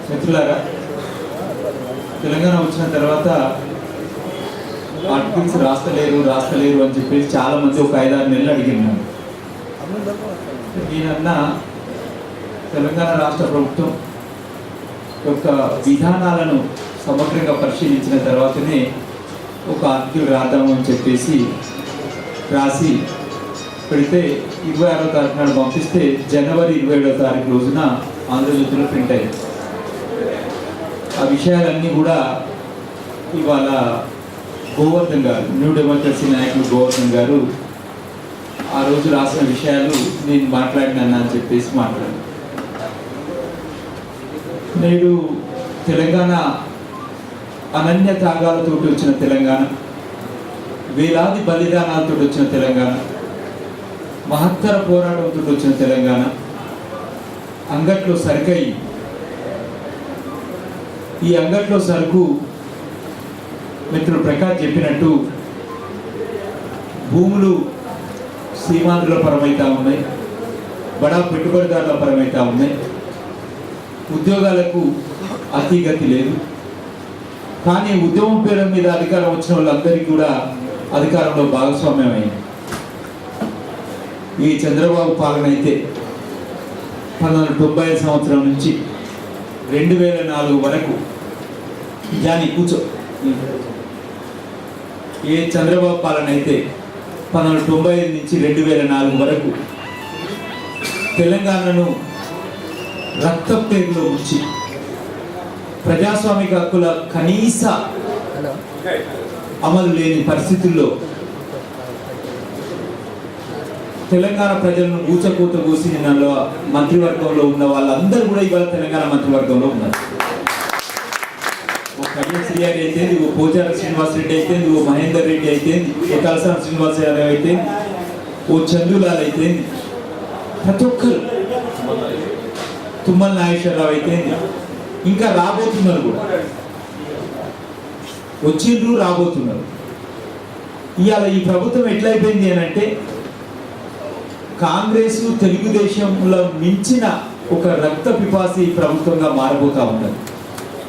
మిత్రులారా, తెలంగాణ వచ్చిన తర్వాత ఆర్టికల్స్ రాస్తలేరు అని చెప్పేసి చాలా మంది ఒక 5-6 నెలలు అడిగినారు. ఈయనన్నా తెలంగాణ రాష్ట్ర ప్రభుత్వం యొక్క విధానాలను సమగ్రంగా పరిశీలించిన తర్వాతనే ఒక ఆర్టికల్ రాద్దాము అని చెప్పేసి రాసి పెడితే 26వ తారీఖు నాడు పంపిస్తే జనవరి 27వ తారీఖు రోజున ఆంధ్రజ్యోతిలో ప్రింట్ అయ్యింది. ఆ విషయాలన్నీ కూడా ఇవాళ గోవర్ధన్ గారు, న్యూ డెమోక్రసీ నాయకులు గోవర్ధన్ గారు ఆ రోజు రాసిన విషయాలు నేను మాట్లాడినాను అని చెప్పేసి మాట్లాడాను. నేడు తెలంగాణ అనన్య త్యాగాలతో వచ్చిన తెలంగాణ, వేలాది బలిదానాలతో వచ్చిన తెలంగాణ, మహత్తర పోరాటంతో వచ్చిన తెలంగాణ అంగట్లో సరుకై ఈ అంగట్లో సరుకు మిత్రుడు ప్రకాష్ చెప్పినట్టు భూములు సీమాంధ్రుల పరమైతా ఉన్నాయి, బడా పెట్టుబడిదారుల పరమైతా ఉన్నాయి, ఉద్యోగాలకు అతిగతి లేదు. కానీ ఉద్యమం పేరు మీద అధికారం వచ్చిన వాళ్ళందరికీ కూడా అధికారంలో భాగస్వామ్యం అయింది. ఈ చంద్రబాబు పాలన అయితే 1990 సంవత్సరం నుంచి 2004 వరకు జాని కూర్చో ఏ చంద్రబాబు పాలన అయితే 1995 నుంచి 2004 వరకు తెలంగాణను రక్తపేరులో ఉంచి ప్రజాస్వామిక హక్కుల కనీస అమలు లేని పరిస్థితుల్లో తెలంగాణ ప్రజలను ఊచకూత కూసిన మంత్రివర్గంలో ఉన్న వాళ్ళందరూ కూడా ఇవాళ తెలంగాణ మంత్రివర్గంలో ఉన్నారు. ఓ కళ్యాణ్ శ్రీయారి అయితే, ఓ పోచార శ్రీనివాస్ రెడ్డి అయితే, ఓ మహేందర్ రెడ్డి అయితే, ఓ తలసాని శ్రీనివాస్ యాదవ్ అయితే, ఓ చందులాల్ అయితే, ప్రతి ఒక్కరు, తుమ్మల నాగేశ్వరరావు అయితే, ఇంకా రాబోతున్నారు కూడా, వచ్చిండ్రు రాబోతున్నారు. ఇవాళ ఈ ప్రభుత్వం ఎట్లయిపోయింది అని అంటే కాంగ్రెస్ తెలుగుదేశంలో మించిన ఒక రక్త పిపాసి ప్రభుత్వంగా మారబోతా ఉన్నది.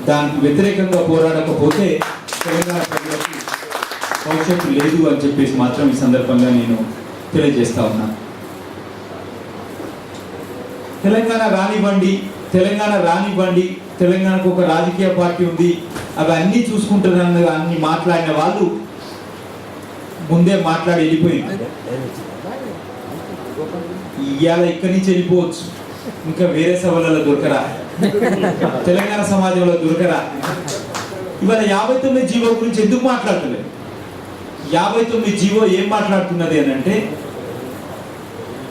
దానికి వ్యతిరేకంగా పోరాడకపోతే తెలంగాణ ప్రజలకు భవిష్యత్తు లేదు అని చెప్పేసి మాత్రం ఈ సందర్భంగా నేను తెలియజేస్తా ఉన్నా. తెలంగాణ రానివ్వండి, తెలంగాణకు ఒక రాజకీయ పార్టీ ఉంది, అవి అన్నీ చూసుకుంటున్నాను అన్ని మాట్లాడిన వాళ్ళు ముందే మాట్లాడి వెళ్ళిపోయింది. ఇవాళ ఇక్కడి నుంచి వెళ్ళిపోవచ్చు, ఇంకా వేరే సభలలో దొరకరా, తెలంగాణ సమాజంలో దొరకరా. ఇవాళ 59 జీవో గురించి ఎందుకు మాట్లాడుతున్నారు? 59 జీవో ఏం మాట్లాడుతున్నది అని అంటే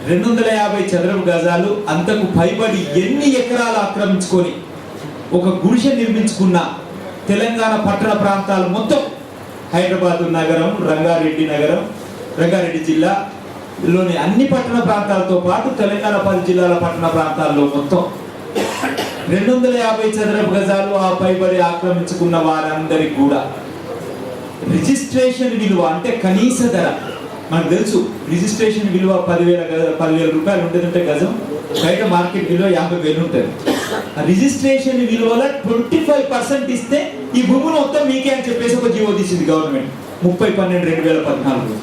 250 చదరపు గజాలు అంతకు పైబడి ఎన్ని ఎకరాలు ఆక్రమించుకొని ఒక గుడిసె నిర్మించుకున్న తెలంగాణ పట్టణ ప్రాంతాలు మొత్తం, హైదరాబాద్ నగరం, రంగారెడ్డి జిల్లాలోని అన్ని పట్టణ ప్రాంతాలతో పాటు తెలంగాణ 10 జిల్లాల పట్టణ ప్రాంతాల్లో మొత్తం 250 చదరపు గజాలు ఆ పైబడి ఆక్రమించుకున్న వారందరికీ కూడా రిజిస్ట్రేషన్ విలువ అంటే కనీస ధర, మనకు తెలుసు రిజిస్ట్రేషన్ విలువ 10,000 రూపాయలు ఉంటుందంటే గజం, బయట మార్కెట్ విలువ 50,000 ఉంటుంది. రిజిస్ట్రేషన్ విలువలో 25% ఇస్తే ఈ భూములు మొత్తం మీకే అని చెప్పేసి ఒక జీవో తీసింది గవర్నమెంట్ 30/12/2014.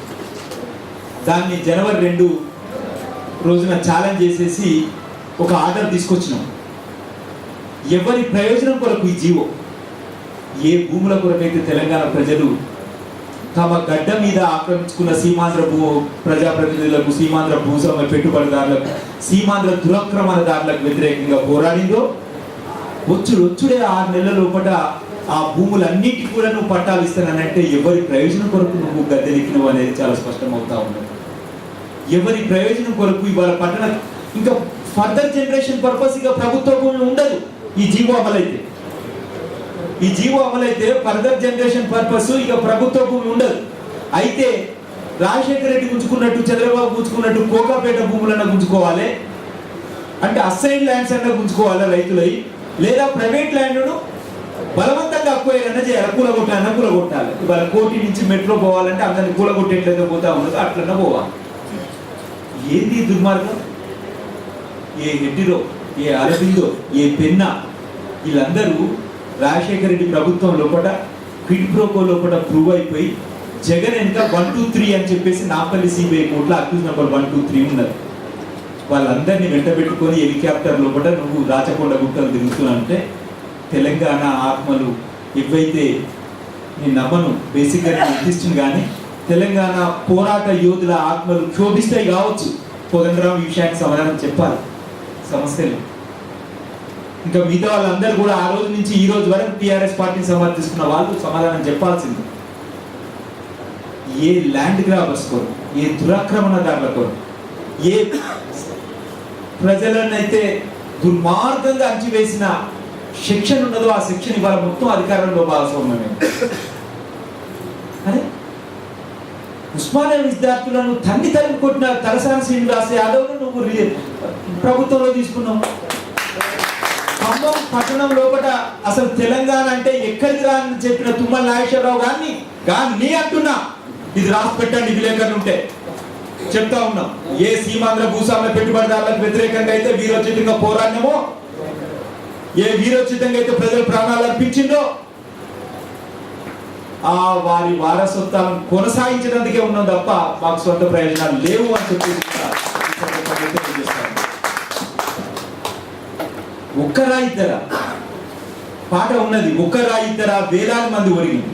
దాన్ని జనవరి 2 రోజున ఛాలెంజ్ చేసేసి ఒక ఆర్డర్ తీసుకొచ్చినాం. ఎవరి ప్రయోజనం కొరకు ఈ జీవో, ఏ భూముల కొరకైతే తెలంగాణ ప్రజలు తమ గడ్డ మీద ఆక్రమించుకున్న సీమాంధ్ర ప్రజాప్రతినిధులకు, సీమాంధ్ర భూస్వామ్య పెట్టుబడిదారులకు, సీమాంధ్ర దురక్రమణదారులకు వ్యతిరేకంగా పోరాడిందో వచ్చుడే 6 నెలల లోపల ఆ భూములన్నిటికీ కూడా నువ్వు పట్టాలు ఇస్తానంటే ఎవరి ప్రయోజనం కొరకు నువ్వు గద్దెనెక్కినవు అనేది చాలా స్పష్టమవుతా ఉన్నది. ఎవరి ప్రయోజనం కొరకు ఇవాళ పట్టణ ఇంకా ఫర్దర్ జనరేషన్ పర్పస్ ఇక ప్రభుత్వ భూమి ఉండదు. ఈ జీవో అమలైతే ఫర్దర్ జనరేషన్ పర్పస్ ఇక ప్రభుత్వ భూమి ఉండదు. అయితే రాజశేఖర రెడ్డి గుంజుకున్నట్టు, చంద్రబాబు గుంజుకున్నట్టు కోకాపేట భూములన్నా గుంజుకోవాలి, అంటే అసైన్ ల్యాండ్స్ అన్నా గుంజుకోవాలి రైతులై, లేదా ప్రైవేట్ ల్యాండ్ను బలవంతంగా అక్వైర్ చేయాలి, కూలగొట్టాలి. ఇవాళ కోటి నుంచి మెట్రో పోవాలంటే అందరిని కూలగొట్టేట్లయితే పోతా ఉండదు, అట్లన్నా పోవాలి. ఏంది దుర్మార్గం? ఏ హెడ్డిలో, ఏ అరబిందో, ఏ పెన్నా, వీళ్ళందరూ రాజశేఖర రెడ్డి ప్రభుత్వం లోపల క్విడ్ ప్రోకో లోపల ప్రూవ్ అయిపోయి జగన్ వెనుక 1, 2, 3 అని చెప్పేసి నాంపల్లి సిబిఐ కోర్టులో అక్యూజ్ నెంబర్ 1, 2, 3 ఉన్నారు. వాళ్ళందరినీ వెంట పెట్టుకొని హెలికాప్టర్ లోపల నువ్వు రాచకొండ గుట్టలు తిరుగుతున్నంటే తెలంగాణ ఆత్మలు ఏవైతే నేను నమ్మను, బేసిక్గా నేను ఎత్తిస్తుంది, కానీ తెలంగాణ పోరాట యోధుల ఆత్మలు క్షోభిస్తాయి కావచ్చు. కోదండరాం ఈ విషయానికి సమాధానం చెప్పాలి. సమస్యలు ఇంకా మిగతా వాళ్ళందరూ కూడా ఆ రోజు నుంచి ఈ రోజు వరకు టీఆర్ఎస్ పార్టీని సమర్థిస్తున్న వాళ్ళు సమాధానం చెప్పాల్సింది. ఏ ల్యాండ్ గ్రాబర్స్ కొరకు, ఏ దురాక్రమణదారుల కొరకు, ఏ ప్రజలనైతే దుర్మార్గంగా అంచివేసిన సెక్షన్ ఉన్నదో ఆ సెక్షన్ ఇవాళ మొత్తం అధికారంలో భాగస్వామ్యమే. అరే ఉస్మానియా విద్యార్థులను తల్లి కొట్టిన తలసాని శ్రీనివాస్ యాదవ్ను నువ్వు ప్రభుత్వంలో తీసుకున్నావు. ఖమ్మం పట్టణం లోపల అసలు తెలంగాణ అంటే ఎక్కడికి రాని చెప్పిన తుమ్మల నాగేశ్వరరావు గారిని నీ అంటున్నా, ఇది రాసి పెట్టండి విలేకరులు ఉంటే చెప్తా ఉన్నాం. ఏ సీమాంధ్ర భూస్వామ్య పెట్టుబడిదారులకు వ్యతిరేకంగా అయితే వీరోచితంగా పోరాడినమో, ఏ వీరోచితంగా అయితే ప్రజలు ప్రాణాలు అర్పించిందో ఆ వారి వారసత్వాలను కొనసాగించడానికే ఉన్నాం తప్ప మాకు సొంత ప్రయోజనాలు లేవు అని చెప్పి ఒక్కరా ఇద్దరా పాట ఉన్నది. ఒక్కరా ఇద్దరా వేలాది మంది ఒరిగింది.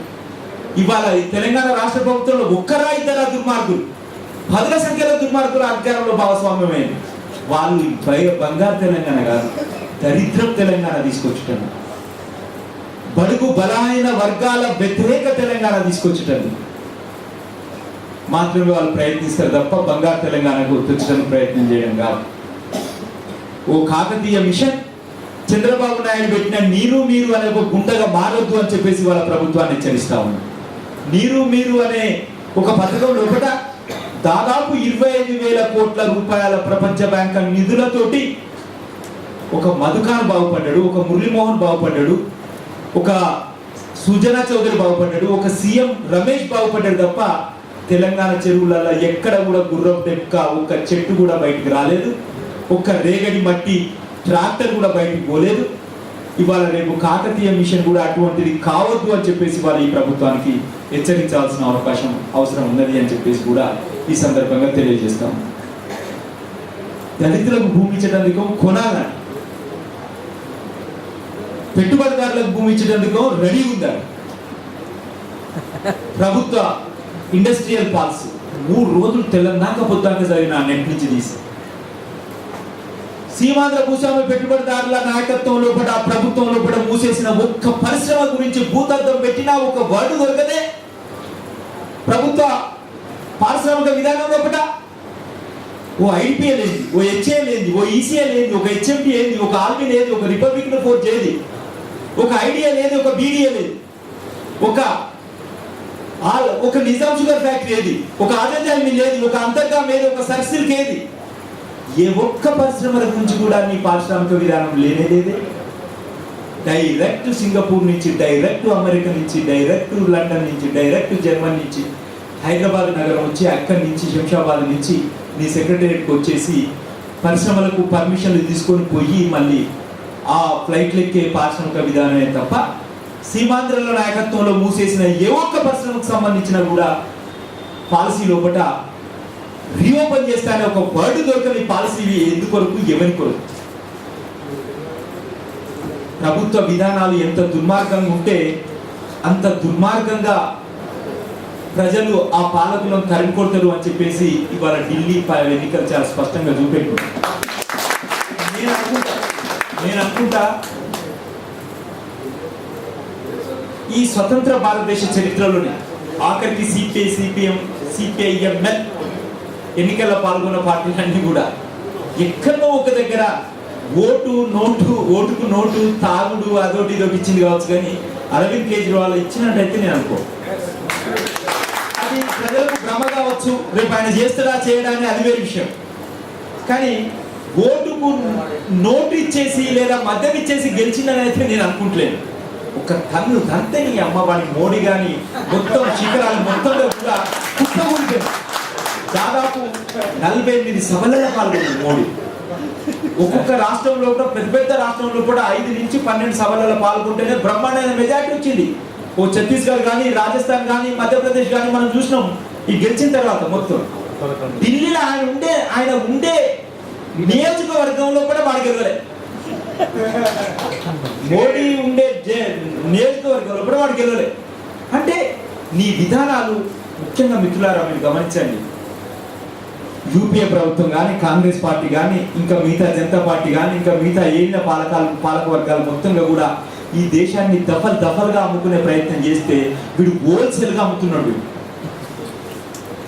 ఇవాళ తెలంగాణ రాష్ట్ర ప్రభుత్వంలో ఒక్కరా ఇద్దరా దుర్మార్గులు, 10ల సంఖ్యలో దుర్మార్గులు అధికారంలో భాగస్వామ్యమైంది. వాళ్ళు బంగారు తెలంగాణ కాదు, దరిద్రం తెలంగాణ తీసుకొచ్చుటను, బడుగు బలమైన వర్గాల వ్యతిరేక తెలంగాణ తీసుకొచ్చుటను మాత్రమే వాళ్ళు ప్రయత్నిస్తారు తప్ప బంగారు తెలంగాణకు తెచ్చడానికి ప్రయత్నం చేయడం కాదు. ఓ కాకతీయ మిషన్ చంద్రబాబు నాయుడు పెట్టిన నీరు మీరు అనే ఒక గుండగా మారొద్దు అని చెప్పేసి వాళ్ళ ప్రభుత్వాన్ని హెచ్చరిస్తా ఉన్నారు. నీరు మీరు అనే ఒక పథకం లోపల దాదాపు 25,000 కోట్ల రూపాయల ప్రపంచ బ్యాంక్ నిధులతోటి ఒక మధుకాన్ బాగుపడ్డాడు, ఒక మురళీమోహన్ బాగుపడ్డాడు, ఒక సుజనా చౌదరి బాగుపడ్డాడు, ఒక సీఎం రమేష్ బాగుపడ్డాడు తప్ప తెలంగాణ చెరువులలో ఎక్కడ కూడా గుర్రం డెక్క ఒక చెట్టు కూడా బయటికి రాలేదు, ఒక్క రేగడి మట్టి ట్రాక్టర్ కూడా బయటికి పోలేదు. ఇవాళ రేపు కాకతీయ మిషన్ కూడా అటువంటిది కావద్దు అని చెప్పేసి వాళ్ళు ఈ ప్రభుత్వానికి హెచ్చరించాల్సిన అవసరం ఉన్నది అని చెప్పేసి కూడా ఈ సందర్భంగా తెలియజేస్తాం. దళితులకు భూమి ఇచ్చేటందుకు కొనాలని, పెట్టుబడిదారులకు భూమి ఇచ్చేటందుకు రెడీ ఉండాలి. ప్రభుత్వ ఇండస్ట్రియల్ పాలసీ 3 రోజులు తెలంగాణ పొద్దాక జరిగిన నెట్ నుంచి తీసి సీమాంధ్ర భూస్వామ్య పెట్టుబడిదారుల నాయకత్వం లోపల ప్రభుత్వం లోపల మూసేసిన ఒక్క పరిశ్రమ గురించి భూతద్దం పెట్టినా ఒక వర్డ్ దొరకదే. ప్రభుత్వ పారిశ్రామిక విధానం లోపల ఓ ఐడిపిఏ లేదు, ఓ హెచ్ఏ లేదు, ఓ ఈసీఏ లేదు, ఒక హెచ్ఎంటీ లేదు, ఒక ఆర్మీ లేదు, ఒక రిపబ్లిక్ ఫోర్స్ ఏది, ఒక ఐడియా లేదు, ఒక బీడీఏ లేదు, ఒక నిజాం షుగర్ ఫ్యాక్టరీ ఏది, ఒక ఆజాద్ మిల్ ఏది, ఒక అంతర్గాం ఏది, ఒక సర్సిల్క్ ఏది, ఏ ఒక్క పరిశ్రమల గురించి కూడా నీ పారిశ్రామిక విధానం లేనేలేదే. డైరెక్ట్ సింగపూర్ నుంచి, డైరెక్ట్ అమెరికా నుంచి, డైరెక్ట్ లండన్ నుంచి, డైరెక్ట్ జర్మనీ నుంచి హైదరాబాద్ నగరం వచ్చి అక్కడి నుంచి శంషాబాద్ నుంచి నీ సెక్రటేరియట్కి వచ్చేసి పరిశ్రమలకు పర్మిషన్లు తీసుకొని పోయి మళ్ళీ ఆ ఫ్లైట్లు ఎక్కే పారిశ్రామిక విధానమే తప్ప సీమాంధ్రల నాయకత్వంలో మూసేసిన ఏ ఒక్క పరిశ్రమకు సంబంధించిన కూడా పాలసీ లోపల రీఓపెన్ చేస్తానే ఒక వర్డ్ దొరకని పాలసీ ఎందుకొరకు, ఎవరి కొరకు? ప్రభుత్వ విధానాలు ఎంత దుర్మార్గంగా ఉంటే అంత దుర్మార్గంగా ప్రజలు ఆ పాలకులను తరిమికొడతారు అని చెప్పేసి ఇవాళ ఢిల్లీ ఎన్నికలు చాలా స్పష్టంగా చూపెట్టు. నేను అనుకుంటా ఈ స్వతంత్ర భారతదేశ చరిత్రలోనే ఆఖరికి సిపిఐ, సిపిఎం, సిపిఐఎంఎల్ ఎన్నికల్లో పాల్గొన్న పార్టీలన్నీ కూడా ఎక్కడో ఒక దగ్గర ఓటుకు నోటు తాగుడు అదొకటి ఇదొకటి ఇచ్చింది కావచ్చు, కానీ అరవింద్ కేజ్రీవాల్ ఇచ్చినట్టయితే నేను అనుకో. అది ప్రజలకు భ్రమ కావచ్చు, రేపు ఆయన చేస్తాడా చేయడాన్ని అది వేరే విషయం. కానీ ఓటుకు నోటు ఇచ్చేసి లేదా మద్యం ఇచ్చేసి గెలిచిందని అయితే నేను అనుకుంటలేను. ఒక కన్ను దంతే నీ అమ్మవాడి మోడీ కానీ మొత్తం శిఖరాలు మొత్తంలో కూడా కుట్టకూడిపోయింది. దాదాపు 48 సభలలో పాల్గొంది మోడీ. ఒక్కొక్క రాష్ట్రంలో కూడా పెద్ద పెద్ద రాష్ట్రంలో కూడా 5 నుంచి 12 సభలలో పాల్గొంటేనే బ్రహ్మాండమైన మెజార్టీ వచ్చింది. ఓ ఛత్తీస్గఢ్ కానీ, రాజస్థాన్ కానీ, మధ్యప్రదేశ్ కానీ మనం చూసినాం. ఈ గెలిచిన తర్వాత మొత్తం ఢిల్లీలో ఆయన ఉండే నియోజకవర్గంలో కూడా వాడు గెలవలే. మోడీ ఉండే నియోజకవర్గంలో కూడా వాడు గెలవలే. అంటే నీ విధానాలు ముఖ్యంగా మిత్రులారా మీరు గమనించండి. యూపీఏ ప్రభుత్వం కానీ, కాంగ్రెస్ పార్టీ కానీ, ఇంకా మిగతా జనతా పార్టీ కానీ, ఇంకా మిగతా ఏలిన పాలక వర్గాలు మొత్తంగా కూడా ఈ దేశాన్ని దఫలుగా అమ్ముకునే ప్రయత్నం చేస్తే వీడు హోల్సేల్గా అమ్ముతున్నాడు.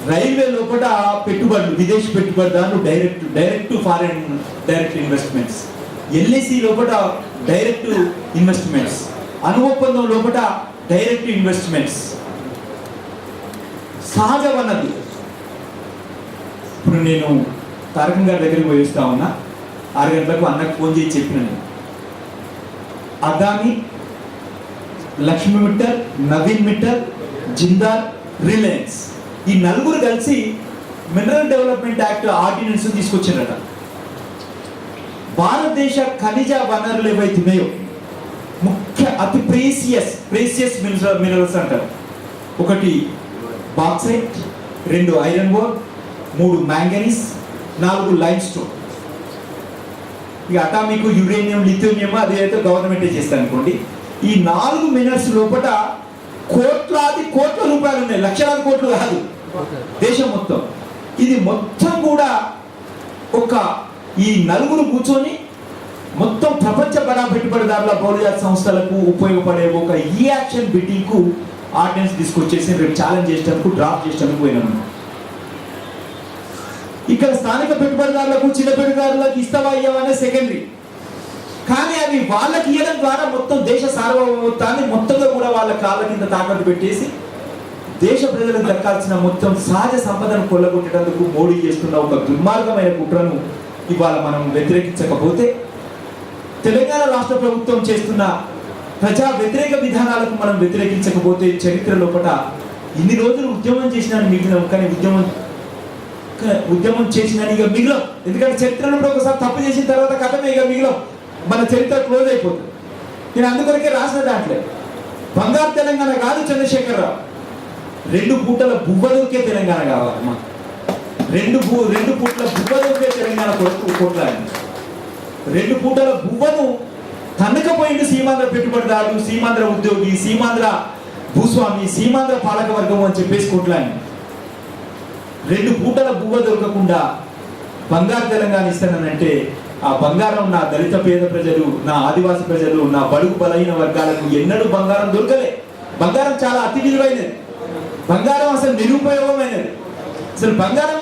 రైల్వే లోపల పెట్టుబడులు, విదేశీ పెట్టుబడిదారులు direct foreign direct investments, LIC లోపల డైరెక్ట్ ఇన్వెస్ట్మెంట్స్, అణు ఒప్పందం లోపల డైరెక్ట్ ఇన్వెస్ట్మెంట్స్, సహజ వనరులు. ఇప్పుడు నేను తారకం గారి దగ్గరికి పోయి వస్తా ఉన్నా. 6 గంటలకు అన్నకు ఫోన్ చేసి చెప్పినాను, అదాని, లక్ష్మీ మిట్టల్, నవీన్ మిట్టల్, జిందాల్, రిలయన్స్ ఈ నలుగురు కలిసి మినరల్ డెవలప్మెంట్ యాక్ట్ ఆర్డినెన్స్ తీసుకొచ్చారట. భారతదేశ ఖనిజ వనరులు ఏవైతున్నాయో అతి ప్రేసియస్ మినరల్స్ అంటారు. 1 bauxite, 2 iron ore, 3 manganese, 4 lime stone. ఇక అటామిక్, యురేనియం, లిథియం అదేదైతే గవర్నమెంటే చేస్తారు అనుకోండి. ఈ 4 మినరల్స్ లోపల కోట్ల రూపాయలు ఉన్నాయి, లక్షలాది కోట్లు కాదు, దేశం మొత్తం. ఇది మొత్తం కూడా ఈ నలుగురు కూర్చొని మొత్తం ప్రపంచ బడా పెట్టుబడిదారుల బహుళజాతి సంస్థలకు ఉపయోగపడే ఒక ఈ యాక్షన్ బిల్డింగ్ కు ఆర్డినెన్స్ తీసుకొచ్చేసి రేపు ఛాలెంజ్ చేసేందుకు డ్రాఫ్ట్ చేసేందుకు పోయినాము. ఇక్కడ స్థానిక పెట్టుబడిదారులకు, చిన్న పెట్టుబడిదారులకు ఇస్తావా ఇయ్యవా అనేది సెకండరీ. కానీ అవి వాళ్ళకి ఇవ్వడం ద్వారా మొత్తం దేశ సార్వభౌమత్వాన్ని మొత్తంగా కూడా వాళ్ళ కాళ్ళ కింద తాకట్టు పెట్టేసి దేశ ప్రజలకు దక్కాల్సిన మొత్తం సహజ సంపదను కొల్లగొట్టేందుకు మోడీ చేస్తున్న ఒక దుర్మార్గమైన కుట్రను ఇవాళ మనం వ్యతిరేకించకపోతే, తెలంగాణ రాష్ట్ర ప్రభుత్వం చేస్తున్న ప్రజా వ్యతిరేక విధానాలకు మనం వ్యతిరేకించకపోతే, చరిత్ర లోపల ఇన్ని రోజులు ఉద్యమం చేసినా మిగిలినాం, కానీ ఉద్యమం చేసిన ఇక మిగిలం. ఎందుకంటే చరిత్రలో ఒకసారి తప్పు చేసిన తర్వాత కథమే ఇక మిగిలం, మన చరిత్ర క్లోజ్ అయిపోతుంది. నేను అందుకొరకే రాసిన దాంట్లో బంగారు తెలంగాణ కాదు చంద్రశేఖరరావు, 2 పూటల బువ్వ దొరికే తెలంగాణ కావాలి. 2 పూటల బువ్వ దొరికే తెలంగాణ కొట్లాడి 2 పూటల బువ్వను తన్నకపోయింది సీమాంధ్ర పెట్టుబడిదారులు, సీమాంధ్ర ఉద్యోగి, సీమాంధ్ర భూస్వామి, సీమాంధ్ర పాలక వర్గం అని చెప్పేసి కొట్లాడి 2 పూటల బువ్వ దొరకకుండా బంగారు తెలంగాణ ఇస్తానంటే ఆ బంగారం నా దళిత పేద ప్రజలు, నా ఆదివాసి ప్రజలు, నా బడుగు బలహీన వర్గాలకు ఎన్నడూ బంగారం దొరకలే. బంగారం చాలా అతి విలువైనది. బంగారం అసలు నిరుపయోగమైనది. అసలు బంగారం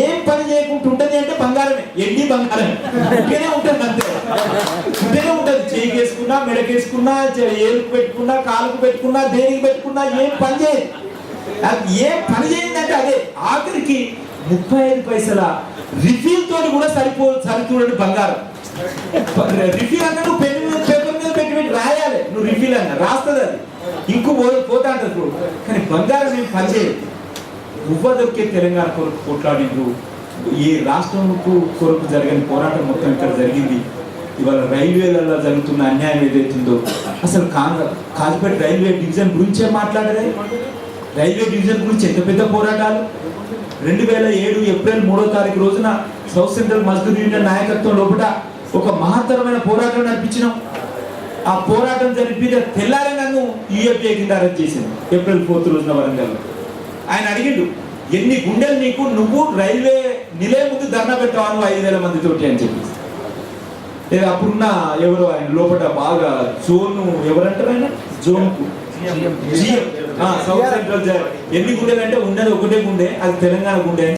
ఏం పని చేయకుండా ఉంటుంది అంటే బంగారమే, ఎండి బంగారం ఉంటేనే ఉంటుంది, అంతే ఉంటేనే ఉంటుంది. చేయికేసుకున్నా, మెడకేసుకున్నా, ఏలుకు పెట్టుకున్నా, కాలుకు పెట్టుకున్నా, దేనికి పెట్టుకున్నా ఏం పని చేయదు. అది ఏం పని చేయిందంటే అదే. ఆఖరికి 35 పైసల రిఫిల్ తోటి కూడా సరిచూడండి బంగారం. రిఫిల్ అన్న నువ్వు పేపర్ మీద పెట్టి రాయాలి, నువ్వు రిఫిల్ అన్న రాస్తుంది, అది ఇంకో పోతా అంటారు. కానీ బంగారం ఏం పనిచేయదు. బువ్వ దొరికే తెలంగాణ కొరకు కొట్లాడిండ్రు. ఈ రాష్ట్రం కొరకు జరగని పోరాటం మొత్తం ఇక్కడ జరిగింది. ఇవాళ రైల్వేలలో జరుగుతున్న అన్యాయం ఏదైతుందో, అసలు కాజీపేట రైల్వే డివిజన్ గురించే మాట్లాడేది. రైల్వే డివిజన్ గురించి ఎంత పెద్ద పోరాటాలు. 2007 ఏప్రిల్ 3వ తారీఖు రోజున సౌత్ సెంట్రల్ మజ్దూర్ యూనియన్ నాయకత్వం లోపల ఒక మహత్తరమైన పోరాటం నడిపించినాం. ఆ పోరాటం జరిపి తెల్లారే నన్ను యూఏపీఏ కింద అరెస్ట్ చేసింది ఏప్రిల్ 4th రోజున వరంగల్. ఆయన అడిగిండు, ఎన్ని గుండెలు నీకు, నువ్వు రైల్వే నిలయం ముందు ధర్నా పెట్టావు 5,000 మందితోటి అని చెప్పి. లేదా అప్పుడున్న ఎవరు ఆయన లోపల బాగా జోన్ ఎవరంటారు, ఆయన జోన్ సౌత్ సెంట్రల్ ఎన్ని గుండెలు అంటే ఉన్నది ఒకటే గుండె, అది తెలంగాణ గుండె.